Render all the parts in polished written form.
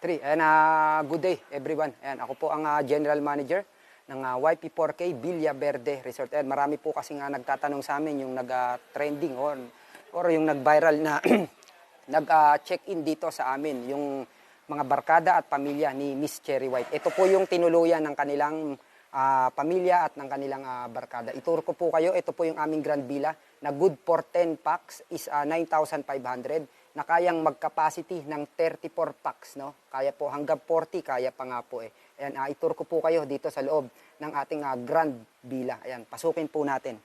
Three. And good day everyone. Ayan, ako po ang General Manager ng YP4K Villa Verde Resort. Ayan, marami po kasi nga nagtatanong sa amin yung nag-trending or yung nag-viral na nag-check-in dito sa amin, yung mga barkada at pamilya ni Miss Cherry White. Ito po yung tinuluyan ng kanilang pamilya at ng kanilang barkada. Ituro ko po kayo, ito po yung aming Grand Villa na good for 10 packs is 9,500 na kayang mag-capacity ng 34 packs, no? Kaya po hanggang 40, kaya pa nga po eh. Ayan, ituro ko po kayo dito sa loob ng ating Grand Villa. Ayan, pasukin po natin.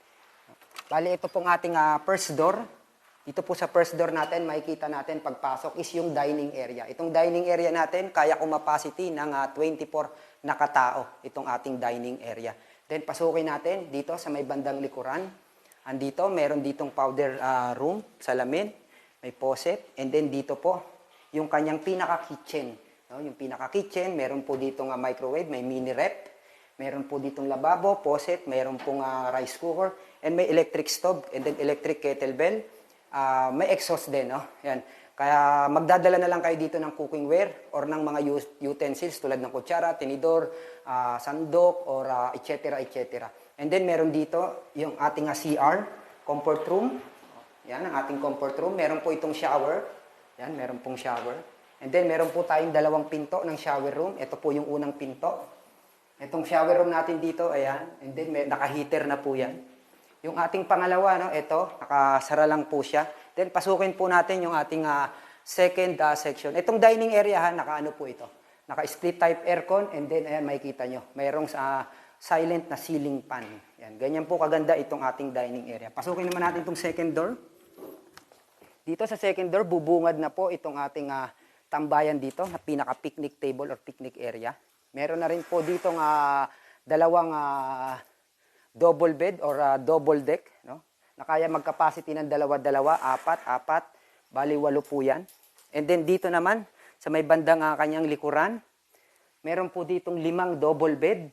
Bali, ito pong ating first door. Dito po sa first door natin, makikita natin pagpasok is yung dining area. Itong dining area natin, kaya kumapacity ng 24 na katao, itong ating dining area. Then, pasukin natin dito sa may bandang likuran. Andito, meron ditong powder room, salamin. May faucet, and then dito po, yung kanyang pinaka-kitchen. No? Yung pinaka-kitchen, meron po dito microwave, may mini rep, meron po ditong lababo, faucet, meron pong rice cooker, and may electric stove, and then electric kettlebell, may exhaust din. No? Yan. Kaya magdadala na lang kayo dito ng cookware or ng mga utensils tulad ng kutsara, tinidor, sandok, or etc. etc. And then meron dito yung ating CR, comfort room. Yan, ang ating comfort room. Meron po itong shower. Yan, meron pong shower. And then, meron po tayong dalawang pinto ng shower room. Ito po yung unang pinto. Itong shower room natin dito, ayan. And then, naka-heater na po yan. Yung ating pangalawa, no, ito, nakasara lang po siya. Then, pasukin po natin yung ating second section. Itong dining area, naka-ano po ito. Naka-split type aircon. And then, ayan, makikita nyo. Mayroong silent na ceiling fan. Yan, ganyan po kaganda itong ating dining area. Pasukin naman natin itong second door. Dito sa second door, bubungad na po itong ating tambayan dito na pinaka-picnic table or picnic area. Meron na rin po dito dalawang double bed or double deck, no? Na kaya mag-capacity ng dalawa-dalawa, apat, bali 8 po yan. And then dito naman, sa may bandang kanyang likuran, meron po ditong 5 double bed.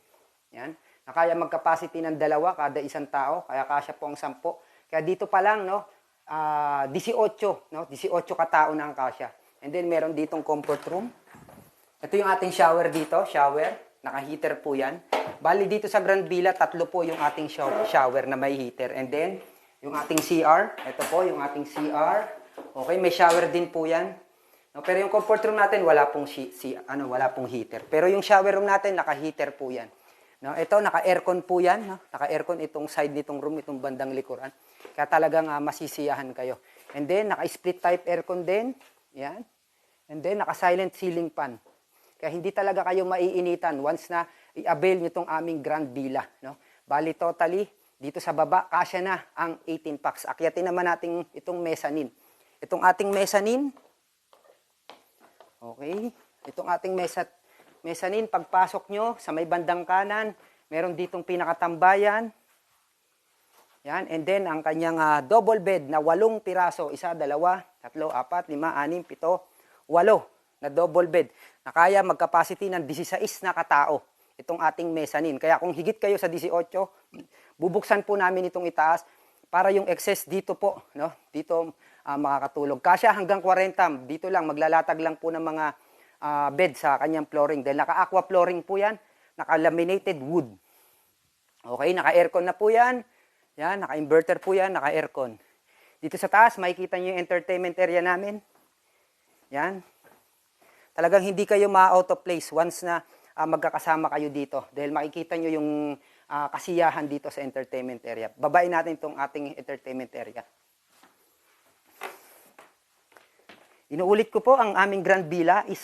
Yan. Na kaya mag-capacity ng 2 kada isang tao, kaya kasya po ang 10. Kaya dito pa lang, no? 18, no? 18 katao na ang kasya. And then meron ditong comfort room. Ito yung ating shower dito, shower, naka-heater po yan. Bali dito sa Grand Villa, 3 po yung ating shower na may heater. And then yung ating CR, ito po yung ating CR. Okay, may shower din po yan. No, pero yung comfort room natin wala pong wala pong heater. Pero yung shower room natin naka-heater po yan. No, ito naka-aircon po yan, no? Naka-aircon itong side nitong room, itong bandang likuran. Kaya talagang masisiyahan kayo. And then naka-split type aircon din. Yan. And then naka-silent ceiling fan. Kaya hindi talaga kayo maiinitan once na i-avail nyo itong aming Grand Villa, no? Bali totally, dito sa baba, kasya na ang 18 packs. Akyatin naman natin itong mezzanine. Itong ating mezzanine. Okay. Itong ating mezzanine, pagpasok nyo sa may bandang kanan, meron ditong pinakatambayan. Yan. And then, ang kanyang double bed na 8 piraso. 1, 2, 3, 4, 5, 6, 7, 8 na double bed. Na kaya mag-capacity ng 16 na katao. Itong ating mezzanine. Kaya kung higit kayo sa 18, bubuksan po namin itong itaas para yung excess dito po, no? Dito makakatulog. Kasya hanggang 40. Dito lang, maglalatag lang po ng mga bed sa kanyang flooring. Dahil naka-aqua flooring po yan. Naka-laminated wood. Okay, naka-aircon na po yan. Yan, naka-inverter po yan, naka-aircon. Dito sa taas, makikita nyo yung entertainment area namin. Yan. Talagang hindi kayo ma-out of place once na magkakasama kayo dito. Dahil makikita nyo yung kasiyahan dito sa entertainment area. Babain natin itong ating entertainment area. Inuulit ko po, ang aming Grand Villa is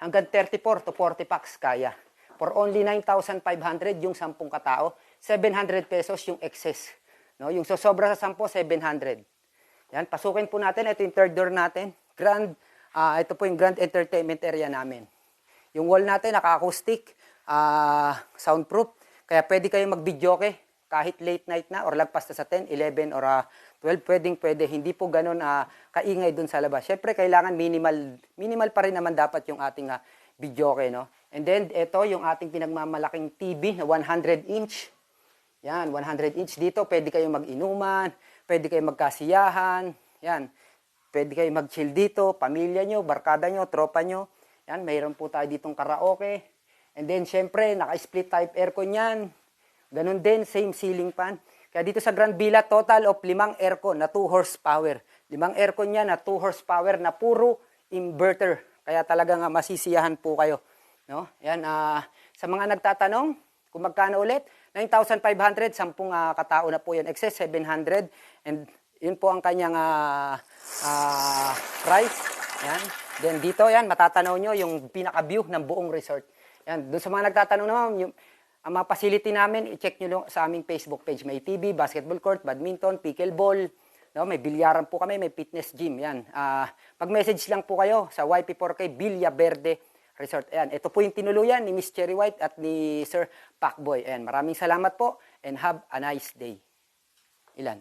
hanggang 34 to 40 packs kaya. For only 9,500 yung 10 katao, 700 pesos yung excess. No, yung sosobra sa 10, 700. Yan, pasukin po natin. Ito yung third door natin. Ito po yung grand entertainment area namin. Yung wall natin, naka-acoustic, soundproof. Kaya pwede kayo mag-videoke kahit late night na or lagpas na sa 10, 11 or 12. Pwede. Hindi po ganun kaingay dun sa labas. Siyempre, kailangan minimal pa rin naman dapat yung ating videoke. No? And then, ito yung ating pinagmamalaking TV na 100-inch. Yan, 100-inch dito, pwede kayong mag-inuman, pwede kayong magkasiyahan, yan. Pwede kayong mag-chill dito, pamilya nyo, barkada nyo, tropa nyo. Yan, mayroon po tayo ditong karaoke. And then, syempre, naka-split type aircon yan. Ganun din, same ceiling fan. Kaya dito sa Grand Villa, total of 5 aircon na 2 horsepower. 5 aircon yan na 2 horsepower na puro inverter. Kaya talagang masisiyahan po kayo. No? Yan, sa mga nagtatanong, kung magkano ulit, 9,500, 10 katao na po yan. Excess, 700. And yun po ang kanyang price. Yan. Then dito, yan, matatanaw nyo yung pinaka-view ng buong resort. Yan, doon sa mga nagtatanong naman, yung ang mga facility namin, i-check nyo lang sa aming Facebook page. May TV, basketball court, badminton, pickleball, no? May bilyaran po kami, may fitness gym. Yan. Mag-message lang po kayo sa YP4K Villa Verde Resort. Ayan. Ito po yung tinuluyan ni Miss Cherry White at ni Sir Pacboy. Ayan. Maraming salamat po and have a nice day. Ilan?